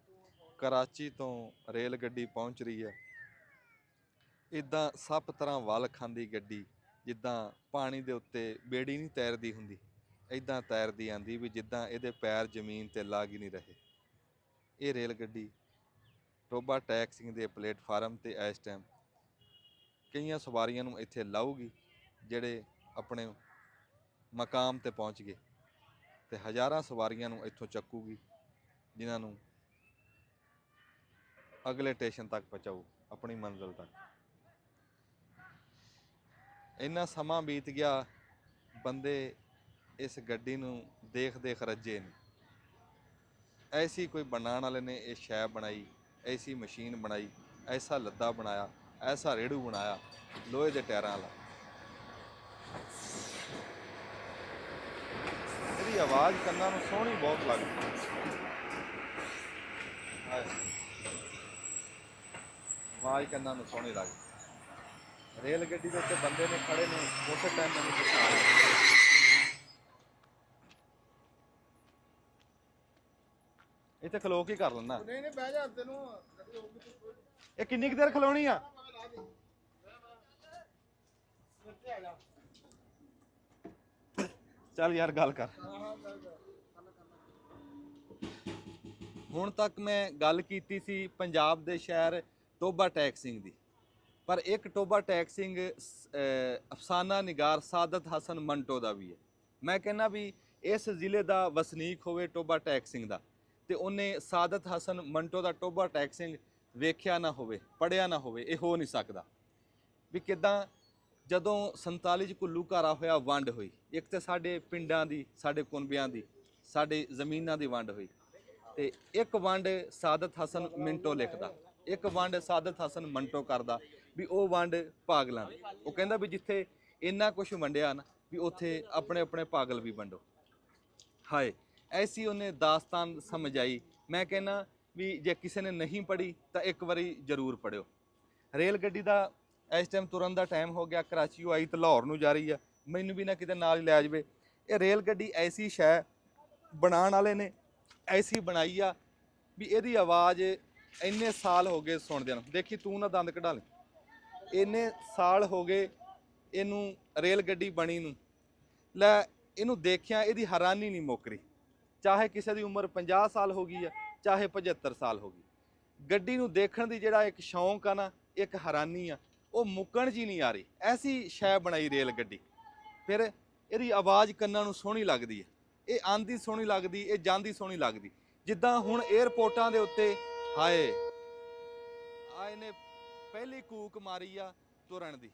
[SPEAKER 1] ਕਰਾਚੀ ਤੋਂ ਰੇਲ ਗੱਡੀ ਪਹੁੰਚ ਰਹੀ ਹੈ। ਇੱਦਾਂ ਸਭ ਤਰ੍ਹਾਂ ਵੱਲ ਖਾਂਦੀ ਗੱਡੀ, ਜਿੱਦਾਂ ਪਾਣੀ ਦੇ ਉੱਤੇ ਬੇੜੀ ਨਹੀਂ ਤੈਰਦੀ ਹੁੰਦੀ, ਇੱਦਾਂ ਤੈਰਦੀ ਆਂਦੀ ਵੀ ਜਿੱਦਾਂ ਇਹਦੇ ਪੈਰ ਜ਼ਮੀਨ ਤੇ ਲੱਗ ਹੀ ਨਹੀਂ ਰਹੇ। ਇਹ ਰੇਲ ਗੱਡੀ ਟੋਬਾ ਟੈਕ ਸਿੰਘ ਦੇ ਪਲੇਟਫਾਰਮ ਤੇ ਇਸ ਟਾਈਮ ਕਈਆਂ ਸਵਾਰੀਆਂ ਨੂੰ ਇੱਥੇ ਲਾਊਗੀ ਜਿਹੜੇ ਆਪਣੇ ਮਕਾਮ ਤੇ ਪਹੁੰਚ ਗਏ, ਤੇ ਹਜ਼ਾਰਾਂ ਸਵਾਰੀਆਂ ਨੂੰ ਇੱਥੋਂ ਚੱਕੂਗੀ ਜਿਨ੍ਹਾਂ ਨੂੰ ਅਗਲੇ ਸਟੇਸ਼ਨ ਤੱਕ ਪਹੁੰਚਾਊ, ਆਪਣੀ ਮੰਜ਼ਿਲ ਤੱਕ। ਇੰਨਾ ਸਮਾਂ ਬੀਤ ਗਿਆ, ਬੰਦੇ ਇਸ ਗੱਡੀ ਨੂੰ ਦੇਖ ਦੇਖ ਰੱਜੇ ਨੇ। ਐਸੀ ਕੋਈ ਬਣਾਉਣ ਵਾਲੇ ਨੇ ਇਹ ਸ਼ੈ ਬਣਾਈ, ਐਸੀ ਮਸ਼ੀਨ ਬਣਾਈ, ਐਸਾ ਲੱਦਾ ਬਣਾਇਆ, ਐਸਾ ਰੇੜੂ ਬਣਾਇਆ ਲੋਹੇ ਦੇ ਟਾਇਰਾਂ ਵਾਲਾ। ਇਹਦੀ ਆਵਾਜ਼ ਕੰਨਾਂ ਨੂੰ ਸੋਹਣੀ ਬਹੁਤ ਲੱਗਦੀ। ਆਵਾਜ਼ ਕੰਨਾਂ ਨੂੰ ਸੋਹਣੀ ਲੱਗਦੀ। ਰੇਲ ਗੱਡੀ ਦੇ ਉੱਤੇ ਬੰਦੇ ਨੇ ਖੜੇ ਨੇ, ਉਸੇ ਟਾਈਮ ਮੈਨੂੰ ਪਛਾਣ। ਇੱਥੇ ਖਲੋ ਕੇ ਕਰ ਲੈਣਾ। ਨਹੀਂ ਨਹੀਂ ਬਹਿ ਜਾ, ਤੈਨੂੰ ਇਹ ਕਿੰਨੀ ਕੁ ਦੇਰ ਖਲੋਣੀ ਆ? ਚੱਲ ਯਾਰ ਗੱਲ ਕਰ। ਹੁਣ ਤੱਕ ਮੈਂ ਗੱਲ ਕੀਤੀ ਸੀ ਪੰਜਾਬ ਦੇ ਸ਼ਹਿਰ ਟੋਬਾ ਟੈਕ ਸਿੰਘ ਦੀ, ਪਰ ਇੱਕ ਟੋਬਾ ਟੈਕ ਸਿੰਘ ਅਫਸਾਨਾ ਨਿਗਾਰ ਸਾਦਤ ਹਸਨ ਮੰਟੋ ਦਾ ਵੀ ਹੈ। ਮੈਂ ਕਹਿੰਦਾ ਵੀ ਇਸ ਜ਼ਿਲ੍ਹੇ ਦਾ ਵਸਨੀਕ ਹੋਵੇ ਟੋਬਾ ਟੈਕ ਸਿੰਘ ਦਾ, ਤੇ ਉਹਨੇ ਸਾਦਤ ਹਸਨ ਮੰਟੋ ਦਾ ਟੋਬਾ ਟੈਕ ਸਿੰਘ ਵੇਖਿਆ ਨਾ ਹੋਵੇ, ਪੜ੍ਹਿਆ ਨਾ ਹੋਵੇ, ਇਹ ਹੋ ਨਹੀਂ ਸਕਦਾ। ਵੀ ਕਿੱਦਾਂ ਜਦੋਂ 47 'ਚ ਘੁੱਲੂਘਾਰਾ ਹੋਇਆ, ਵੰਡ ਹੋਈ, ਇੱਕ ਤਾਂ ਸਾਡੇ ਪਿੰਡਾਂ ਦੀ, ਸਾਡੇ ਕੁਨਬਿਆਂ ਦੀ, ਸਾਡੇ ਜ਼ਮੀਨਾਂ ਦੀ ਵੰਡ ਹੋਈ, ਤੇ ਇੱਕ ਵੰਡ ਸਾਦਤ ਹਸਨ ਮਿੰਟੋ ਲਿਖਦਾ, ਇੱਕ ਵੰਡ ਸਾਦਤ ਹਸਨ ਮੰਟੋ ਕਰਦਾ ਵੀ ਉਹ ਵੰਡ ਪਾਗਲਾਂ ਦੀ। ਉਹ ਕਹਿੰਦਾ ਵੀ ਜਿੱਥੇ ਇੰਨਾ ਕੁਝ ਵੰਡਿਆ ਨਾ, ਵੀ ਉੱਥੇ ਆਪਣੇ ਆਪਣੇ ਪਾਗਲ ਵੀ ਵੰਡੋ। ਹਾਏ, ਐਸੀ ਉਹਨੇ ਦਾਸਤਾਨ ਸਮਝਾਈ। ਮੈਂ ਕਹਿੰਦਾ ਵੀ ਜੇ ਕਿਸੇ ਨੇ ਨਹੀਂ ਪੜ੍ਹੀ ਤਾਂ ਇੱਕ ਵਾਰੀ ਜ਼ਰੂਰ ਪੜ੍ਹਿਓ। ਰੇਲ ਗੱਡੀ ਦਾ ਇਸ ਟਾਈਮ ਤੁਰਨ ਦਾ ਟਾਈਮ ਹੋ ਗਿਆ, ਕਰਾਚੀਓ ਆਈ ਤੇ ਲਾਹੌਰ ਨੂੰ ਜਾ ਰਹੀ ਆ, ਮੈਨੂੰ ਵੀ ਨਾ ਕਿਤੇ ਨਾਲ ਹੀ ਲੈ ਜਾਵੇ। ਇਹ ਰੇਲ ਗੱਡੀ ਐਸੀ ਸ਼ੈ ਬਣਾਉਣ ਵਾਲੇ ਨੇ ਐਸੀ ਬਣਾਈ ਆ ਵੀ ਇਹਦੀ ਆਵਾਜ਼ ਇੰਨੇ ਸਾਲ ਹੋ ਗਏ ਸੁਣਦਿਆਂ ਨੂੰ। ਦੇਖੀ ਤੂੰ ਨਾ ਦੰਦ ਕਢਾ ਲੈ, ਇੰਨੇ ਸਾਲ ਹੋ ਗਏ ਇਹਨੂੰ ਰੇਲ ਗੱਡੀ ਬਣੀ ਨੂੰ। ਲੈ ਇਹਨੂੰ ਦੇਖਿਆ ਇਹਦੀ ਹੈਰਾਨੀ ਨਹੀਂ ਮੁੱਕ ਰਹੀ, ਚਾਹੇ ਕਿਸੇ ਦੀ ਉਮਰ 50 ਸਾਲ ਹੋ ਗਈ ਆ, ਚਾਹੇ 75 ਸਾਲ ਹੋ ਗਈ। ਗੱਡੀ ਨੂੰ ਦੇਖਣ ਦੀ ਜਿਹੜਾ ਇੱਕ ਸ਼ੌਂਕ ਆ ਨਾ, ਇੱਕ ਹੈਰਾਨੀ ਆ, ਉਹ ਮੁੱਕਣ ਜੀ ਨਹੀਂ ਆ ਰਹੀ। ਐਸੀ ਸ਼ੈ ਬਣਾਈ ਰੇਲ ਗੱਡੀ। ਫਿਰ ਇਹਦੀ ਆਵਾਜ਼ ਕੰਨਾਂ ਨੂੰ ਸੋਹਣੀ ਲੱਗਦੀ ਹੈ, ਇਹ ਆਂਦੀ ਸੋਹਣੀ ਲੱਗਦੀ, ਇਹ ਜਾਂਦੀ ਸੋਹਣੀ ਲੱਗਦੀ। ਜਿੱਦਾਂ ਹੁਣ ਏਅਰਪੋਰਟਾਂ ਦੇ ਉੱਤੇ ਹਾਏ ਆਏ ਨੇ ਪਹਿਲੀ ਕੂਕ ਮਾਰੀ ਆ ਤੁਰਨ ਦੀ।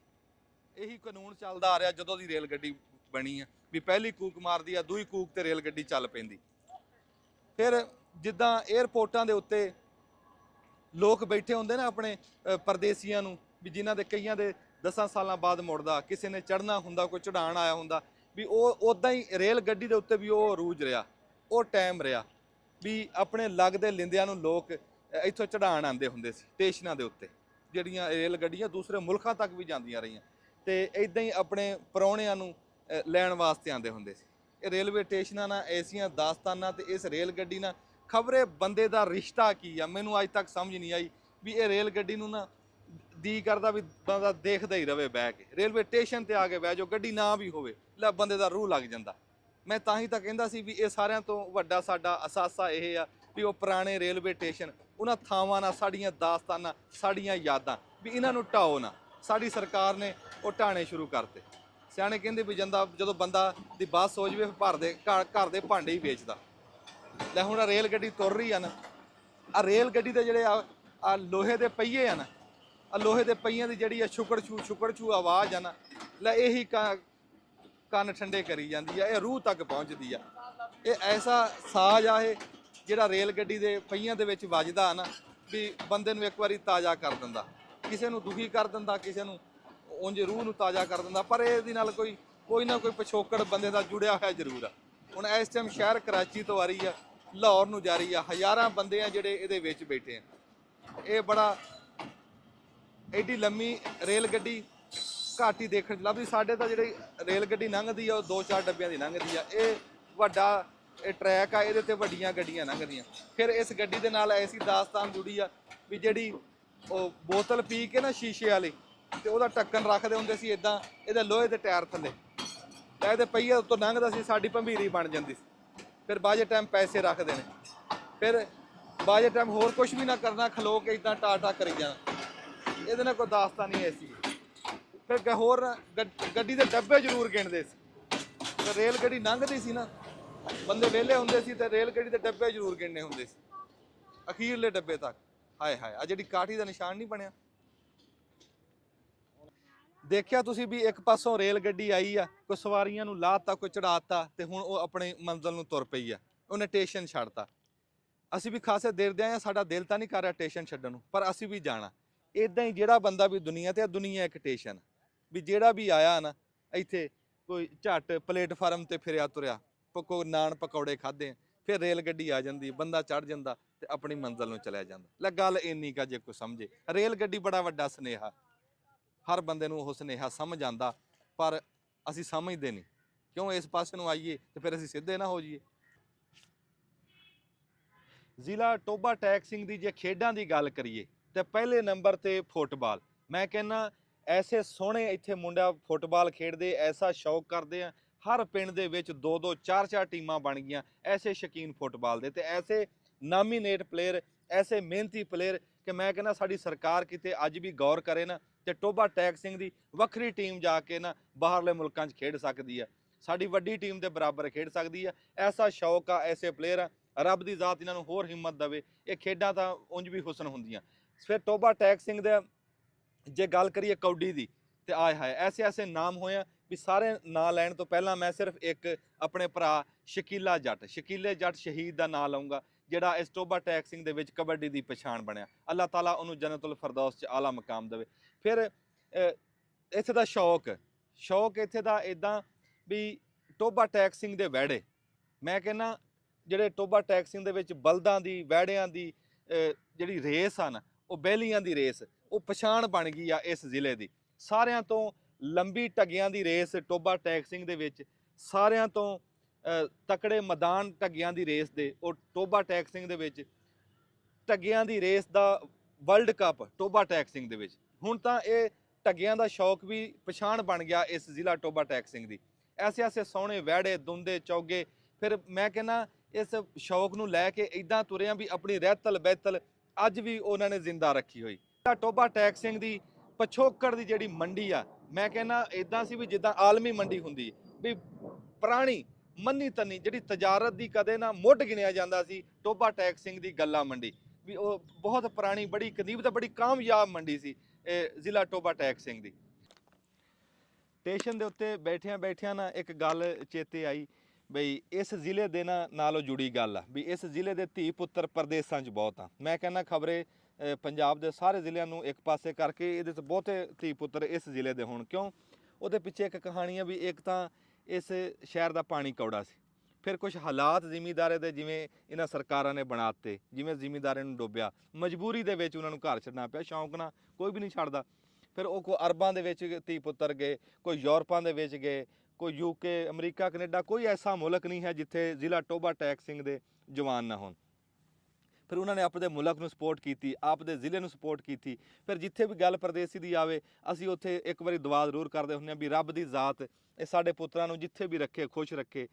[SPEAKER 1] ਇਹੀ ਕਾਨੂੰਨ ਚੱਲਦਾ ਆ ਰਿਹਾ ਜਦੋਂ ਦੀ ਰੇਲ ਗੱਡੀ ਬਣੀ ਆ, ਵੀ ਪਹਿਲੀ ਕੂਕ ਮਾਰਦੀ ਆ, ਦੂਈ ਕੂਕ ਤੇ ਰੇਲ ਗੱਡੀ ਚੱਲ ਪੈਂਦੀ। ਫਿਰ ਜਿੱਦਾਂ ਏਅਰਪੋਰਟਾਂ ਦੇ ਉੱਤੇ ਲੋਕ ਬੈਠੇ ਹੁੰਦੇ ਨਾ ਆਪਣੇ ਪਰਦੇਸੀਆਂ ਨੂੰ, ਵੀ ਜਿਨ੍ਹਾਂ ਦੇ ਕਈਆਂ ਦੇ 10 ਸਾਲਾਂ ਬਾਅਦ ਮੁੜਦਾ, ਕਿਸੇ ਨੇ ਚੜ੍ਹਨਾ ਹੁੰਦਾ, ਕੋਈ ਚੜ੍ਹਾਉਣ ਆਇਆ ਹੁੰਦਾ, ਵੀ ਉਹ ਉੱਦਾਂ ਹੀ ਰੇਲ ਗੱਡੀ ਦੇ ਉੱਤੇ ਵੀ ਉਹ ਅਰੂਜ ਰਿਹਾ, ਉਹ ਟਾਈਮ ਰਿਹਾ ਵੀ ਆਪਣੇ ਲੱਗਦੇ ਲਿੰਦਿਆਂ ਨੂੰ ਲੋਕ ਇੱਥੋਂ ਚੜ੍ਹਾਉਣ ਆਉਂਦੇ ਹੁੰਦੇ ਸੀ ਸਟੇਸ਼ਨਾਂ ਦੇ ਉੱਤੇ। ਜਿਹੜੀਆਂ ਰੇਲ ਗੱਡੀਆਂ ਦੂਸਰੇ ਮੁਲਕਾਂ ਤੱਕ ਵੀ ਜਾਂਦੀਆਂ ਰਹੀਆਂ, ਤੇ ਇੱਦਾਂ ਹੀ ਆਪਣੇ ਪ੍ਰਾਹੁਣਿਆਂ ਨੂੰ ਲੈਣ ਵਾਸਤੇ ਆਉਂਦੇ ਹੁੰਦੇ ਸੀ। ਇਹ ਰੇਲਵੇ ਸਟੇਸ਼ਨਾਂ ਨਾਲ ਐਸੀਆਂ ਦਾਸਤਾਨਾਂ ਤੇ ਇਸ ਰੇਲ ਗੱਡੀ ਨਾਲ ਖਬਰੇ ਬੰਦੇ ਦਾ ਰਿਸ਼ਤਾ ਕੀ ਆ, ਮੈਨੂੰ ਅੱਜ ਤੱਕ ਸਮਝ ਨਹੀਂ ਆਈ। ਵੀ ਇਹ ਰੇਲ ਗੱਡੀ ਨੂੰ ਨਾ ਦੀ ਕਰਦਾ ਵੀ ਬੰਦਾ ਦੇਖਦਾ ਹੀ ਰਵੇ ਬਹਿ ਕੇ। ਰੇਲਵੇ ਸਟੇਸ਼ਨ ਤੇ ਆ ਕੇ ਬਹਿ ਜਾਓ, ਗੱਡੀ ਨਾ ਵੀ ਹੋਵੇ, ਲੈ ਬੰਦੇ ਦਾ ਰੂਹ ਲੱਗ ਜਾਂਦਾ। ਮੈਂ ਤਾਂ ਹੀ ਤਾਂ ਕਹਿੰਦਾ ਸੀ ਵੀ ਇਹ ਸਾਰਿਆਂ ਤੋਂ ਵੱਡਾ ਸਾਡਾ ਅਸਾਸਾ ਇਹ ਆ ਵੀ ਉਹ ਪੁਰਾਣੇ ਰੇਲਵੇ ਸਟੇਸ਼ਨ, ਉਹਨਾਂ ਥਾਵਾਂ ਨਾਲ ਸਾਡੀਆਂ ਦਾਸਤਾਨਾਂ, ਸਾਡੀਆਂ ਯਾਦਾਂ, ਵੀ ਇਹਨਾਂ ਨੂੰ ਢਾਓ ਨਾ। ਸਾਡੀ ਸਰਕਾਰ ਨੇ ਉਹ ਢਾਣੇ ਸ਼ੁਰੂ ਕਰਤੇ। ਸਿਆਣੇ ਕਹਿੰਦੇ ਵੀ ਜਦੋਂ ਬੰਦਾ ਦੀ ਬੱਸ ਹੋ ਜਾਵੇ, ਘਰ ਦੇ ਭਾਂਡੇ ਹੀ ਵੇਚਦਾ। ਲੈ ਹੁਣ ਰੇਲ ਗੱਡੀ ਤੁਰ ਰਹੀ ਆ ਨਾ, ਆ ਰੇਲ ਗੱਡੀ ਦੇ ਜਿਹੜੇ ਆ ਲੋਹੇ ਦੇ ਪਹੀਏ ਆ ਨਾ, ਆ ਲੋਹੇ ਦੇ ਪਹੀਆਂ ਦੀ ਜਿਹੜੀ ਆ ਛੁਕੜ ਛੂ ਆਵਾਜ਼ ਆ ਨਾ, ਲੈ ਇਹੀ ਕੰਨ ਠੰਡੇ ਕਰੀ ਜਾਂਦੀ ਆ, ਇਹ ਰੂਹ ਤੱਕ ਪਹੁੰਚਦੀ ਆ। ਇਹ ਐਸਾ ਸਾਜ਼ ਆ ਇਹ ਜਿਹੜਾ ਰੇਲ ਗੱਡੀ ਦੇ ਪਹੀਆਂ ਦੇ ਵਿੱਚ ਵੱਜਦਾ ਨਾ, ਵੀ ਬੰਦੇ ਨੂੰ ਇੱਕ ਵਾਰੀ ਤਾਜ਼ਾ ਕਰ ਦਿੰਦਾ, ਕਿਸੇ ਨੂੰ ਦੁਖੀ ਕਰ ਦਿੰਦਾ, ਕਿਸੇ ਨੂੰ ਉਂਝ ਰੂਹ ਨੂੰ ਤਾਜ਼ਾ ਕਰ ਦਿੰਦਾ। ਪਰ ਇਹਦੇ ਨਾਲ ਕੋਈ ਨਾ ਕੋਈ ਪਿਛੋਕੜ ਬੰਦੇ ਦਾ ਜੁੜਿਆ ਹੋਇਆ ਜ਼ਰੂਰ ਆ। ਹੁਣ ਇਸ ਟਾਈਮ ਸ਼ਹਿਰ ਕਰਾਚੀ ਤੋਂ ਆ ਰਹੀ ਆ, ਲਾਹੌਰ ਨੂੰ ਜਾ ਰਹੀ ਆ, ਹਜ਼ਾਰਾਂ ਬੰਦੇ ਆ ਜਿਹੜੇ ਇਹਦੇ ਵਿੱਚ ਬੈਠੇ ਆ। ਇਹ ਬੜਾ ਐਡੀ ਲੰਮੀ ਰੇਲ ਗੱਡੀ ਘੱਟ ਹੀ ਦੇਖਣ ਲੱਭਦੀ। ਸਾਡੇ ਤਾਂ ਜਿਹੜੀ ਰੇਲ ਗੱਡੀ ਲੰਘਦੀ ਆ ਉਹ 2-4 ਡੱਬਿਆਂ ਦੀ ਲੰਘਦੀ ਆ। ਇਹ ਵੱਡਾ ਇਹ ਟਰੈਕ ਆ, ਇਹਦੇ ਤੇ ਵੱਡੀਆਂ ਗੱਡੀਆਂ ਲੰਘਦੀਆਂ। ਫਿਰ ਇਸ ਗੱਡੀ ਦੇ ਨਾਲ ਐਸੀ ਦਾਸਤਾਨ ਜੁੜੀ ਆ ਵੀ ਜਿਹੜੀ ਉਹ ਬੋਤਲ ਪੀ ਕੇ ਨਾ ਸ਼ੀਸ਼ੇ ਵਾਲੀ, ਤੇ ਉਹਦਾ ਢੱਕਣ ਰੱਖਦੇ ਹੁੰਦੇ ਸੀ ਇਦਾਂ ਇਹਦੇ ਲੋਹੇ ਦੇ ਟਾਇਰ ਥੱਲੇ, ਤਾਂ ਇਹਦੇ ਪਹੀਏ ਉੱਤੋਂ ਲੰਘਦਾ ਸੀ, ਸਾਡੀ ਭੰਬੀਰੀ ਬਣ ਜਾਂਦੀ ਸੀ। ਫਿਰ ਬਾਜੇ ਟਾਈਮ ਪੈਸੇ ਰੱਖਦੇ ਨੇ, ਫਿਰ ਬਾਜੇ ਟਾਈਮ ਹੋਰ ਕੁਝ ਵੀ ਨਾ ਕਰਨਾ, ਖਲੋ ਕੇ ਇਦਾਂ ਟਾਟਾ ਕਰੀ ਜਾਣਾ। ਇਹਦੇ ਨਾਲ ਕੋਈ ਦਾਸਤਾਨ ਨਹੀਂ ਐਸੀ। ਫਿਰ ਹੋਰ ਗੱਡੀ ਦੇ ਡੱਬੇ ਜ਼ਰੂਰ ਗਿਣਦੇ ਸੀ। ਤੇ ਰੇਲ ਗੱਡੀ ਲੰਘਦੀ ਸੀ ਨਾ, ਬੰਦੇ ਵਿਹਲੇ ਹੁੰਦੇ ਸੀ ਤੇ ਰੇਲ ਗੱਡੀ ਦੇ ਡੱਬੇ ਜ਼ਰੂਰ ਗਿਣਨੇ ਹੁੰਦੇ ਸੀ, ਅਖੀਰਲੇ ਡੱਬੇ ਤੱਕ। ਹਾਏ ਹਾਏ, ਆ ਜਿਹੜੀ ਕਾਠੀ ਦਾ ਨਿਸ਼ਾਨ ਨਹੀਂ ਬਣਿਆ, ਦੇਖਿਆ ਤੁਸੀਂ ਵੀ ਇੱਕ ਪਾਸੋਂ ਰੇਲ ਗੱਡੀ ਆਈ ਆ, ਕੋਈ ਸਵਾਰੀਆਂ ਨੂੰ ਲਾਤਾ, ਕੋਈ ਚੜਾਤਾ, ਤੇ ਹੁਣ ਉਹ ਆਪਣੀ ਮੰਜ਼ਿਲ ਨੂੰ ਤੁਰ ਪਈ ਆ, ਉਹਨੇ ਸਟੇਸ਼ਨ ਛੱਡਤਾ। ਅਸੀਂ ਵੀ ਖਾਸੇ ਦੇਰ ਦੇ ਆਏ ਆ, ਸਾਡਾ ਦਿਲ ਤਾਂ ਨਹੀਂ ਕਰ ਰਿਹਾ ਸਟੇਸ਼ਨ ਛੱਡਣ ਨੂੰ, ਪਰ ਅਸੀਂ ਵੀ ਜਾਣਾ। ਇਦਾਂ ਹੀ ਜਿਹੜਾ ਬੰਦਾ ਵੀ ਦੁਨੀਆ ਤੇ, ਦੁਨੀਆ ਇੱਕ ਸਟੇਸ਼ਨ, ਵੀ ਜਿਹੜਾ ਵੀ ਆਇਆ ਨਾ ਇੱਥੇ, ਕੋਈ ਝੱਟ ਪਲੇਟਫਾਰਮ ਤੇ ਫਿਰਿਆ ਤੁਰਿਆ, ਕੋਈ ਨਾਨ ਪਕੌੜੇ ਖਾਦੇ, ਫਿਰ ਰੇਲ ਗੱਡੀ ਆ ਜਾਂਦੀ, ਬੰਦਾ ਚੜ ਜਾਂਦਾ ਤੇ ਆਪਣੀ ਮੰਜ਼ਿਲ ਨੂੰ ਚਲਿਆ ਜਾਂਦਾ। ਲੈ ਗੱਲ ਇੰਨੀ ਕਾ ਜੇ ਕੋਈ ਸਮਝੇ, ਰੇਲ ਗੱਡੀ ਬੜਾ ਵੱਡਾ ਸੁਨੇਹਾ, ਹਰ ਬੰਦੇ ਨੂੰ ਉਹ ਸੁਨੇਹਾ ਸਮਝ ਆਉਂਦਾ, ਪਰ ਅਸੀਂ ਸਮਝਦੇ ਨਹੀਂ। ਕਿਉਂ ਇਸ ਪਾਸੇ ਨੂੰ ਆਈਏ ਤੇ ਫਿਰ ਅਸੀਂ ਸਿੱਧੇ ਨਾ ਹੋ ਜਾਈਏ। ਜ਼ਿਲ੍ਹਾ ਟੋਬਾ ਟੈਕ ਸਿੰਘ ਦੀ ਜੇ ਖੇਡਾਂ ਦੀ ਗੱਲ ਕਰੀਏ ਤੇ ਪਹਿਲੇ ਨੰਬਰ ਤੇ ਫੁੱਟਬਾਲ। ਮੈਂ ਕਹਿੰਦਾ ਐਸੇ ਸੋਹਣੇ ਇੱਥੇ ਮੁੰਡਾ ਫੁੱਟਬਾਲ ਖੇਡਦੇ, ਐਸਾ ਸ਼ੌਕ ਕਰਦੇ ਆ। ਹਰ ਪਿੰਡ ਦੇ ਵਿੱਚ 2-2 4-4 ਟੀਮਾਂ ਬਣ ਗਈਆਂ ਐਸੇ ਸ਼ੌਕੀਨ ਫੁੱਟਬਾਲ ਦੇ, ਤੇ ਐਸੇ ਨਾਮੀਨੇਟ ਪਲੇਅਰ, ਐਸੇ ਮਿਹਨਤੀ ਪਲੇਅਰ ਕਿ ਮੈਂ ਕਹਿੰਦਾ ਸਾਡੀ ਸਰਕਾਰ ਕਿਤੇ ਅੱਜ ਵੀ ਗੌਰ ਕਰੇ ਨਾ, ਤੇ ਟੋਬਾ ਟੈਕ ਸਿੰਘ ਦੀ ਵੱਖਰੀ ਟੀਮ ਜਾ ਕੇ ਨਾ ਬਾਹਰਲੇ ਮੁਲਕਾਂ 'ਚ ਖੇਡ ਸਕਦੀ ਆ, ਸਾਡੀ ਵੱਡੀ ਟੀਮ ਦੇ ਬਰਾਬਰ ਖੇਡ ਸਕਦੀ ਆ। ਐਸਾ ਸ਼ੌਕ ਆ, ਐਸੇ ਪਲੇਅਰ ਆ, ਰੱਬ ਦੀ ਜ਼ਾਤ ਇਹਨਾਂ ਨੂੰ ਹੋਰ ਹਿੰਮਤ ਦੇਵੇ। ਇਹ ਖੇਡਾਂ ਤਾਂ ਉਂਝ ਵੀ ਹੁਸਨ ਹੁੰਦੀਆਂ। ਫਿਰ ਟੋਬਾ ਟੈਕ ਸਿੰਘ ਦੇ ਜੇ ਗੱਲ ਕਰੀਏ ਕੌਡੀ ਦੀ, ਤੇ ਆਏ ਹਾਏ ਐਸੇ ਐਸੇ ਨਾਮ ਹੋਏ ਆ ਵੀ ਸਾਰੇ ਨਾਂ ਲੈਣ ਤੋਂ ਪਹਿਲਾਂ ਮੈਂ ਸਿਰਫ ਇੱਕ ਆਪਣੇ ਭਰਾ ਸ਼ਕੀਲੇ ਜੱਟ ਸ਼ਹੀਦ ਦਾ ਨਾਂ ਲਊਂਗਾ, ਜਿਹੜਾ ਇਸ ਟੋਬਾ ਟੈਕ ਸਿੰਘ ਦੇ ਵਿੱਚ ਕਬੱਡੀ ਦੀ ਪਛਾਣ ਬਣਿਆ। ਅੱਲਾਹ ਤਾਲਾ ਉਹਨੂੰ ਜੰਨਤੁਲ ਫਿਰਦੌਸ 'ਚ ਆਲਾ ਮਕਾਮ ਦੇਵੇ। ਫਿਰ ਇੱਥੇ ਦਾ ਸ਼ੌਕ ਇੱਥੇ ਦਾ ਇੱਦਾਂ ਵੀ ਟੋਬਾ ਟੈਕ ਸਿੰਘ ਦੇ ਵਿਹੜੇ, ਮੈਂ ਕਹਿੰਦਾ ਜਿਹੜੇ ਟੋਬਾ ਟੈਕ ਸਿੰਘ ਦੇ ਵਿੱਚ ਬਲਦਾਂ ਦੀ, ਵਿਹੜਿਆਂ ਦੀ ਜਿਹੜੀ ਰੇਸ ਆ ਨਾ, ਉਹ ਬਹਿਲੀਆਂ ਦੀ ਰੇਸ, ਉਹ ਪਛਾਣ ਬਣ ਗਈ ਆ ਇਸ ਜ਼ਿਲ੍ਹੇ ਦੀ। ਸਾਰਿਆਂ ਤੋਂ ਲੰਬੀ ਢੱਗਿਆਂ ਦੀ ਰੇਸ ਟੋਬਾ ਟੈਕ ਸਿੰਘ ਦੇ ਵਿੱਚ, ਸਾਰਿਆਂ ਤੋਂ ਤਕੜੇ ਮੈਦਾਨ ਢੱਗਿਆਂ ਦੀ ਰੇਸ ਦੇ ਉਹ ਟੋਬਾ ਟੈਕ ਸਿੰਘ ਦੇ ਵਿੱਚ। ਢੱਗਿਆਂ ਦੀ ਰੇਸ ਦਾ ਵਰਲਡ ਕੱਪ ਟੋਬਾ ਟੈਕ ਸਿੰਘ ਦੇ ਵਿੱਚ। ਹੁਣ ਤਾਂ ਇਹ ਢੱਗਿਆਂ ਦਾ ਸ਼ੌਕ ਵੀ ਪਛਾਣ ਬਣ ਗਿਆ ਇਸ ਜ਼ਿਲ੍ਹਾ ਟੋਬਾ ਟੈਕ ਸਿੰਘ ਦੀ। ਐਸੇ ਐਸੇ ਸੋਹਣੇ ਵਿਹੜੇ, ਦੁੰਦੇ, ਚੌਗੇ। ਫਿਰ ਮੈਂ ਕਹਿੰਦਾ ਇਸ ਸ਼ੌਕ ਨੂੰ ਲੈ ਕੇ ਇੱਦਾਂ ਤੁਰਿਆ ਵੀ ਆਪਣੀ ਰਹਿਤਲ ਬਹਿਤਲ ਅੱਜ ਵੀ ਉਹਨਾਂ ਨੇ ਜ਼ਿੰਦਾ ਰੱਖੀ ਹੋਈ। ਟੋਬਾ ਟੈਕ ਸਿੰਘ ਦੀ ਪਿਛੋਕੜ ਦੀ ਜਿਹੜੀ ਮੰਡੀ ਆ, ਮੈਂ ਕਹਿੰਦਾ ਇੱਦਾਂ ਸੀ ਵੀ ਜਿੱਦਾਂ ਆਲਮੀ ਮੰਡੀ ਹੁੰਦੀ, ਵੀ ਪੁਰਾਣੀ ਮੰਨੀ ਤੰਨੀ ਜਿਹੜੀ ਤਜਾਰਤ ਦੀ ਕਦੇ ਨਾ ਮੁੱਢ ਗਿਣਿਆ ਜਾਂਦਾ ਸੀ, ਟੋਬਾ ਟੈਕ ਸਿੰਘ ਦੀ ਗੱਲਾ ਮੰਡੀ ਵੀ ਉਹ ਬਹੁਤ ਪੁਰਾਣੀ, ਬੜੀ ਕਦੀਮ ਤੇ ਬੜੀ ਕਾਮਯਾਬ ਮੰਡੀ ਸੀ ਇਹ ਜ਼ਿਲ੍ਹਾ ਟੋਬਾ ਟੈਕ ਸਿੰਘ ਦੀ। ਸਟੇਸ਼ਨ ਦੇ ਉੱਤੇ ਬੈਠਿਆਂ ਨਾ ਇੱਕ ਗੱਲ ਚੇਤੇ ਆਈ ਬਈ ਇਸ ਜ਼ਿਲ੍ਹੇ ਦੇ ਨਾਲੋਂ ਜੁੜੀ ਗੱਲ ਆ, ਵੀ ਇਸ ਜ਼ਿਲ੍ਹੇ ਦੇ ਧੀ ਪੁੱਤਰ ਪ੍ਰਦੇਸਾਂ 'ਚ ਬਹੁਤ ਆ। ਮੈਂ ਕਹਿੰਦਾ ਖਬਰੇ ਪੰਜਾਬ ਦੇ ਸਾਰੇ ਜ਼ਿਲ੍ਹਿਆਂ ਨੂੰ ਇੱਕ ਪਾਸੇ ਕਰਕੇ ਇਹਦੇ 'ਚ ਬਹੁਤੇ ਧੀ ਪੁੱਤਰ ਇਸ ਜ਼ਿਲ੍ਹੇ ਦੇ ਹੋਣ। ਕਿਉਂ? ਉਹਦੇ ਪਿੱਛੇ ਇੱਕ ਕਹਾਣੀ ਆ ਵੀ ਇੱਕ ਤਾਂ ਇਸ ਸ਼ਹਿਰ ਦਾ ਪਾਣੀ ਕੌੜਾ ਸੀ, ਫਿਰ ਕੁਝ ਹਾਲਾਤ ਜ਼ਿਮੀਂਦਾਰੇ ਦੇ ਜਿਵੇਂ ਇਹਨਾਂ ਸਰਕਾਰਾਂ ਨੇ ਬਣਾ ਦਿੱਤੇ, ਜਿਵੇਂ ਜ਼ਿਮੀਂਦਾਰਾਂ ਨੂੰ ਡੋਬਿਆ, ਮਜਬੂਰੀ ਦੇ ਵਿੱਚ ਉਹਨਾਂ ਨੂੰ ਘਰ ਛੱਡਣਾ ਪਿਆ। ਸ਼ੌਂਕ ਨਾਲ ਕੋਈ ਵੀ ਨਹੀਂ ਛੱਡਦਾ। ਫਿਰ ਉਹ ਕੋਈ ਅਰਬਾਂ ਦੇ ਵਿੱਚ ਧੀ ਪੁੱਤਰ ਗਏ, ਕੋਈ ਯੂਰਪਾਂ ਦੇ ਵਿੱਚ ਗਏ, ਕੋਈ ਯੂਕੇ, ਅਮਰੀਕਾ, ਕੈਨੇਡਾ। ਕੋਈ ਐਸਾ ਮੁਲਕ ਨਹੀਂ ਹੈ ਜਿੱਥੇ ਜ਼ਿਲ੍ਹਾ ਟੋਬਾ ਟੈਕ ਸਿੰਘ ਦੇ ਜਵਾਨ ਨਾ ਹੋਣ। ਫਿਰ ਉਹਨਾਂ ਨੇ ਆਪਣੇ ਮੁਲਕ ਨੂੰ ਸਪੋਰਟ ਕੀਤੀ, ਆਪਦੇ ਜ਼ਿਲ੍ਹੇ ਨੂੰ ਸਪੋਰਟ ਕੀਤੀ। ਫਿਰ ਜਿੱਥੇ ਵੀ ਗੱਲ ਪਰਦੇਸੀ ਦੀ ਆਵੇ, ਅਸੀਂ ਉੱਥੇ ਇੱਕ ਵਾਰੀ ਦੁਆ ਜ਼ਰੂਰ ਕਰਦੇ ਹੁੰਦੇ ਹਾਂ ਵੀ ਰੱਬ ਦੀ ਜ਼ਾਤ ਇਹ ਸਾਡੇ ਪੁੱਤਰਾਂ ਨੂੰ ਜਿੱਥੇ ਵੀ ਰੱਖੇ, ਖੁਸ਼ ਰੱਖੇ,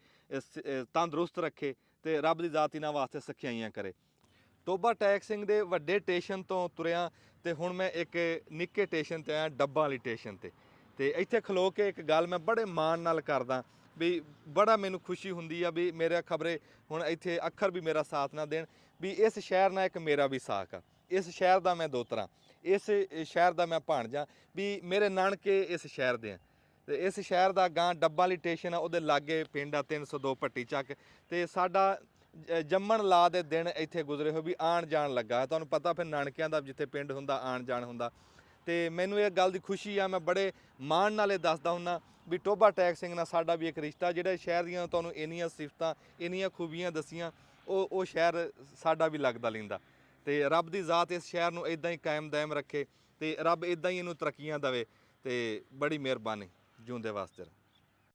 [SPEAKER 1] ਤੰਦਰੁਸਤ ਰੱਖੇ, ਤੇ ਰੱਬ ਦੀ ਜ਼ਾਤ ਇਹਨਾਂ ਵਾਸਤੇ ਸਖਿਆਈਆਂ ਕਰੇ। ਟੋਬਾ ਟੈਕ ਸਿੰਘ ਦੇ ਵੱਡੇ ਸਟੇਸ਼ਨ ਤੋਂ ਤੁਰਿਆ ਤੇ ਹੁਣ ਮੈਂ ਇੱਕ ਨਿੱਕੇ ਸਟੇਸ਼ਨ 'ਤੇ ਆਇਆ, ਡੱਬਾ ਵਾਲੀ ਸਟੇਸ਼ਨ 'ਤੇ। ਤੇ ਇੱਥੇ ਖਲੋ ਕੇ ਇੱਕ ਗੱਲ ਮੈਂ ਬੜੇ ਮਾਣ ਨਾਲ ਕਰਦਾ ਵੀ ਬੜਾ ਮੈਨੂੰ ਖੁਸ਼ੀ ਹੁੰਦੀ ਆ ਵੀ ਮੇਰੇ ਖਬਰੇ ਹੁਣ ਇੱਥੇ ਅੱਖਰ ਵੀ ਮੇਰਾ ਸਾਥ ਨਾ ਦੇਣ, ਵੀ ਇਸ ਸ਼ਹਿਰ ਨਾਲ ਇੱਕ ਮੇਰਾ ਵੀ ਸਾਕ ਆ। ਇਸ ਸ਼ਹਿਰ ਦਾ ਮੈਂ ਦੋਤਰਾ, ਇਸ ਸ਼ਹਿਰ ਦਾ ਮੈਂ ਭਾਣਜਾ, ਵੀ ਮੇਰੇ ਨਾਨਕੇ ਇਸ ਸ਼ਹਿਰ ਦੇ ਆ। ਤੇ ਇਸ ਸ਼ਹਿਰ ਦਾ ਗਾਂ ਡੱਬਾ ਵਾਲੀ ਸਟੇਸ਼ਨ ਆ, ਉਹਦੇ ਲਾਗੇ ਪਿੰਡ ਆ 302 ਭੱਟੀ ਚੱਕ। ਤੇ ਸਾਡਾ ਜੰਮਣ ਲਾ ਦੇ ਦਿਨ ਇੱਥੇ ਗੁਜ਼ਰੇ ਹੋਏ, ਵੀ ਆਣ ਜਾਣ ਲੱਗਾ। ਤੁਹਾਨੂੰ ਪਤਾ ਫਿਰ ਨਾਨਕਿਆਂ ਦਾ ਜਿੱਥੇ ਪਿੰਡ ਹੁੰਦਾ ਆਣ ਜਾਣ ਹੁੰਦਾ। ਤੇ ਮੈਨੂੰ ਇਹ ਗੱਲ ਦੀ ਖੁਸ਼ੀ ਆ, ਮੈਂ ਬੜੇ ਮਾਣ ਨਾਲ ਇਹ ਦੱਸਦਾ ਹੁੰਦਾ ਵੀ ਟੋਭਾ ਟੈਕ ਸਿੰਘ ਨਾਲ ਸਾਡਾ ਵੀ ਇੱਕ ਰਿਸ਼ਤਾ, ਜਿਹੜਾ ਸ਼ਹਿਰ ਦੀਆਂ ਤੁਹਾਨੂੰ ਇੰਨੀਆਂ ਸਿਫਤਾਂ ਇੰਨੀਆਂ ਖੂਬੀਆਂ ਦੱਸੀਆਂ, ਉਹ ਸ਼ਹਿਰ ਸਾਡਾ ਵੀ ਲੱਗਦਾ ਲੈਂਦਾ। ਤੇ ਰੱਬ ਦੀ ਜ਼ਾਤ ਇਸ ਸ਼ਹਿਰ ਨੂੰ ਇਦਾਂ ਹੀ ਕਾਇਮ ਦਾਇਮ ਰੱਖੇ, ਤੇ ਰੱਬ ਇਦਾਂ ਹੀ ਇਹਨੂੰ ਤਰੱਕੀਆਂ ਦੇਵੇ। ਤੇ ਬੜੀ ਮਿਹਰਬਾਨੀ, ਜਿਉਂਦੇ ਵਾਸਤੇ।